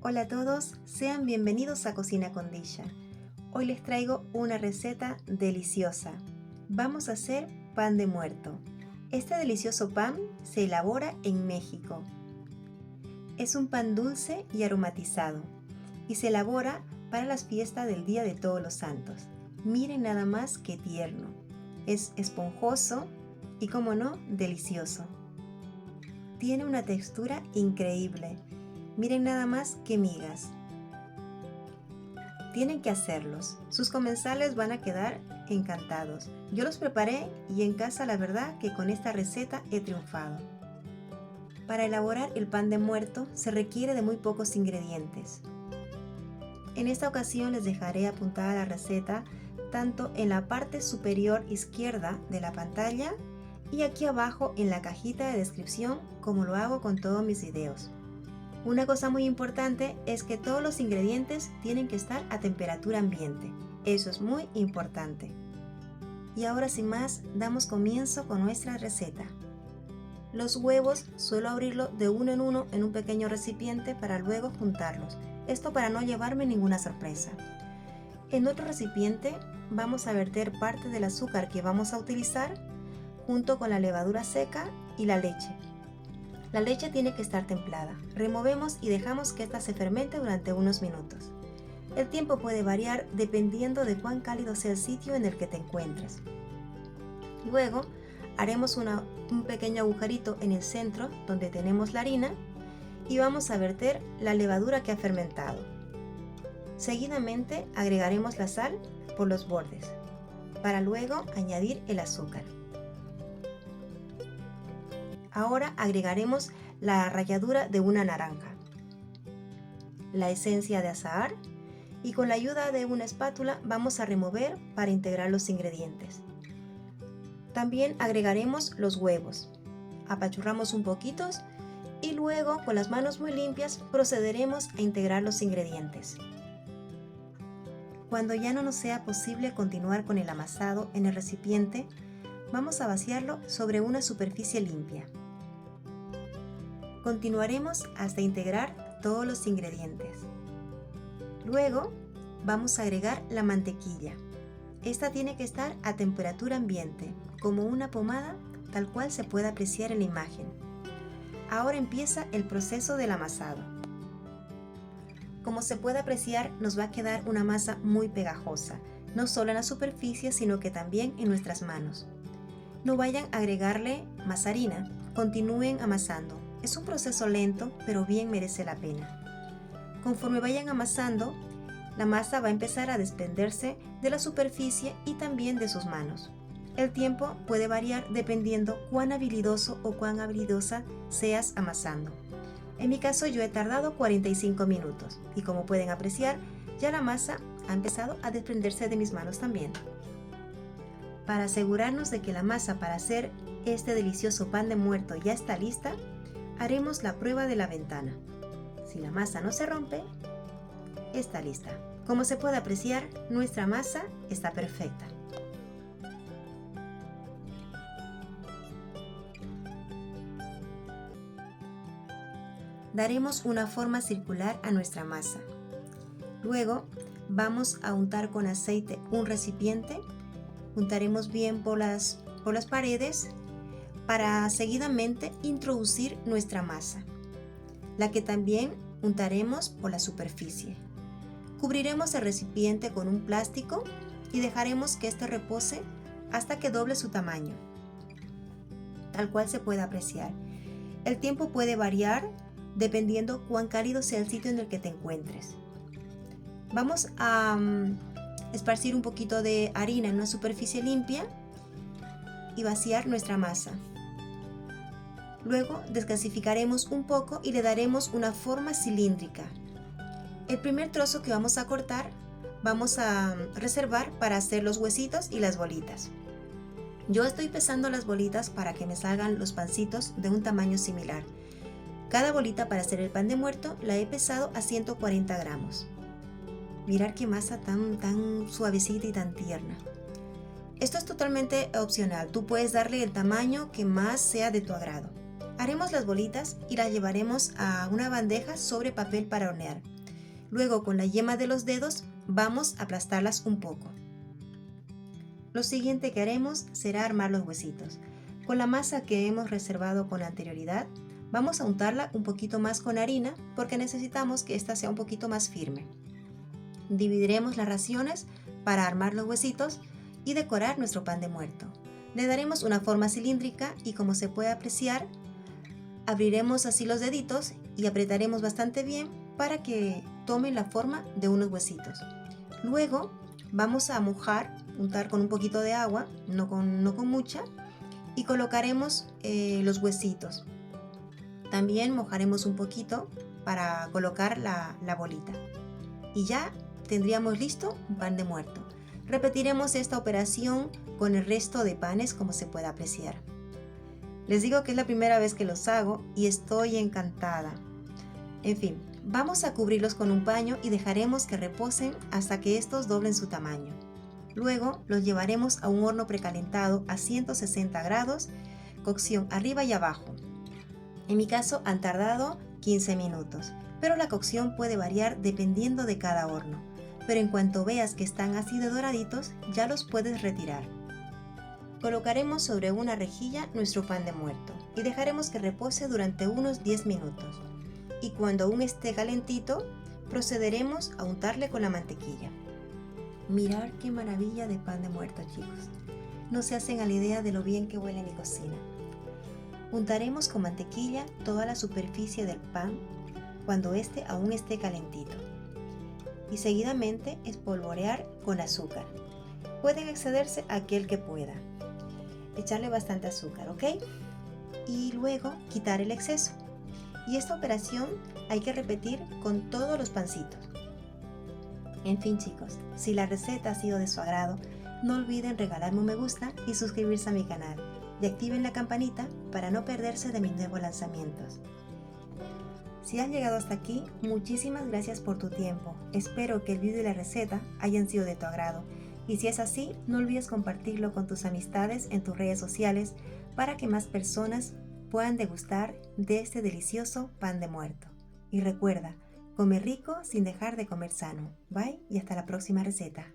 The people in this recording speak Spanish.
Hola a todos, sean bienvenidos a Cocina con Disha. Hoy les traigo una receta deliciosa. Vamos a hacer pan de muerto. Este delicioso pan se elabora en México. Es un pan dulce y aromatizado y se elabora para las fiestas del Día de Todos los Santos. Miren nada más qué tierno. Es esponjoso y, como no, delicioso. Tiene una textura increíble. Miren nada más qué migas. Tienen que hacerlos. Sus comensales van a quedar encantados. Yo los preparé y en casa la verdad que con esta receta he triunfado. Para elaborar el pan de muerto se requiere de muy pocos ingredientes. En esta ocasión les dejaré apuntada la receta tanto en la parte superior izquierda de la pantalla y aquí abajo en la cajita de descripción, como lo hago con todos mis videos. Una cosa muy importante es que todos los ingredientes tienen que estar a temperatura ambiente. Eso es muy importante. Y ahora sin más, damos comienzo con nuestra receta. Los huevos suelo abrirlo de uno en un pequeño recipiente para luego juntarlos. Esto para no llevarme ninguna sorpresa. En otro recipiente vamos a verter parte del azúcar que vamos a utilizar junto con la levadura seca y la leche. La leche tiene que estar templada. Removemos y dejamos que ésta se fermente durante unos minutos. El tiempo puede variar dependiendo de cuán cálido sea el sitio en el que te encuentres. Luego haremos un pequeño agujerito en el centro donde tenemos la harina y vamos a verter la levadura que ha fermentado. Seguidamente agregaremos la sal por los bordes para luego añadir el azúcar. Ahora agregaremos la ralladura de una naranja, la esencia de azahar y con la ayuda de una espátula vamos a remover para integrar los ingredientes. También agregaremos los huevos, apachurramos un poquito y luego con las manos muy limpias procederemos a integrar los ingredientes. Cuando ya no nos sea posible continuar con el amasado en el recipiente, vamos a vaciarlo sobre una superficie limpia. Continuaremos hasta integrar todos los ingredientes. Luego vamos a agregar la mantequilla. Esta tiene que estar a temperatura ambiente, como una pomada, tal cual se puede apreciar en la imagen. Ahora empieza el proceso del amasado. Como se puede apreciar, nos va a quedar una masa muy pegajosa, no solo en la superficie, sino que también en nuestras manos. No vayan a agregarle más harina, continúen amasando. Es un proceso lento, pero bien merece la pena. Conforme vayan amasando, la masa va a empezar a desprenderse de la superficie y también de sus manos. El tiempo puede variar dependiendo cuán habilidoso o cuán habilidosa seas amasando. En mi caso yo he tardado 45 minutos y como pueden apreciar, ya la masa ha empezado a desprenderse de mis manos también. Para asegurarnos de que la masa para hacer este delicioso pan de muerto ya está lista, haremos la prueba de la ventana. Si la masa no se rompe, está lista. Como se puede apreciar, nuestra masa está perfecta. Daremos una forma circular a nuestra masa. Luego vamos a untar con aceite un recipiente. Untaremos bien por las paredes para seguidamente introducir nuestra masa, la que también untaremos por la superficie. Cubriremos el recipiente con un plástico y dejaremos que este repose hasta que doble su tamaño, tal cual se puede apreciar. El tiempo puede variar dependiendo cuán cálido sea el sitio en el que te encuentres. Vamos a esparcir un poquito de harina en una superficie limpia y vaciar nuestra masa. Luego desgasificaremos un poco y le daremos una forma cilíndrica. El primer trozo que vamos a cortar vamos a reservar para hacer los huesitos y las bolitas. Yo estoy pesando las bolitas para que me salgan los pancitos de un tamaño similar. Cada bolita para hacer el pan de muerto la he pesado a 140 gramos. Mirad qué masa tan suavecita y tan tierna. Esto es totalmente opcional, tú puedes darle el tamaño que más sea de tu agrado. Haremos las bolitas y las llevaremos a una bandeja sobre papel para hornear. Luego con la yema de los dedos vamos a aplastarlas un poco. Lo siguiente que haremos será armar los huesitos. Con la masa que hemos reservado con anterioridad, vamos a untarla un poquito más con harina porque necesitamos que esta sea un poquito más firme. Dividiremos las raciones para armar los huesitos y decorar nuestro pan de muerto. Le daremos una forma cilíndrica y, como se puede apreciar, abriremos así los deditos y apretaremos bastante bien para que tomen la forma de unos huesitos. Luego vamos a untar con un poquito de agua, no con mucha, y colocaremos los huesitos. También mojaremos un poquito para colocar la bolita. Y ya tendríamos listo un pan de muerto. Repetiremos esta operación con el resto de panes, como se puede apreciar. Les digo que es la primera vez que los hago y estoy encantada. En fin, vamos a cubrirlos con un paño y dejaremos que reposen hasta que estos doblen su tamaño. Luego los llevaremos a un horno precalentado a 160 grados, cocción arriba y abajo. En mi caso han tardado 15 minutos, pero la cocción puede variar dependiendo de cada horno. Pero en cuanto veas que están así de doraditos, ya los puedes retirar. Colocaremos sobre una rejilla nuestro pan de muerto y dejaremos que repose durante unos 10 minutos. Y cuando aún esté calentito, procederemos a untarle con la mantequilla. Mirad qué maravilla de pan de muerto, chicos. No se hacen a la idea de lo bien que huele mi cocina. Untaremos con mantequilla toda la superficie del pan cuando éste aún esté calentito. Y seguidamente espolvorear con azúcar. Pueden excederse a aquel que pueda. Echarle bastante azúcar, ¿ok? Y luego quitar el exceso. Y esta operación hay que repetir con todos los pancitos. En fin, chicos, si la receta ha sido de su agrado, no olviden regalarme un me gusta y suscribirse a mi canal. Y activen la campanita para no perderse de mis nuevos lanzamientos. Si has llegado hasta aquí, muchísimas gracias por tu tiempo. Espero que el vídeo y la receta hayan sido de tu agrado. Y si es así, no olvides compartirlo con tus amistades en tus redes sociales para que más personas puedan degustar de este delicioso pan de muerto. Y recuerda, come rico sin dejar de comer sano. Bye y hasta la próxima receta.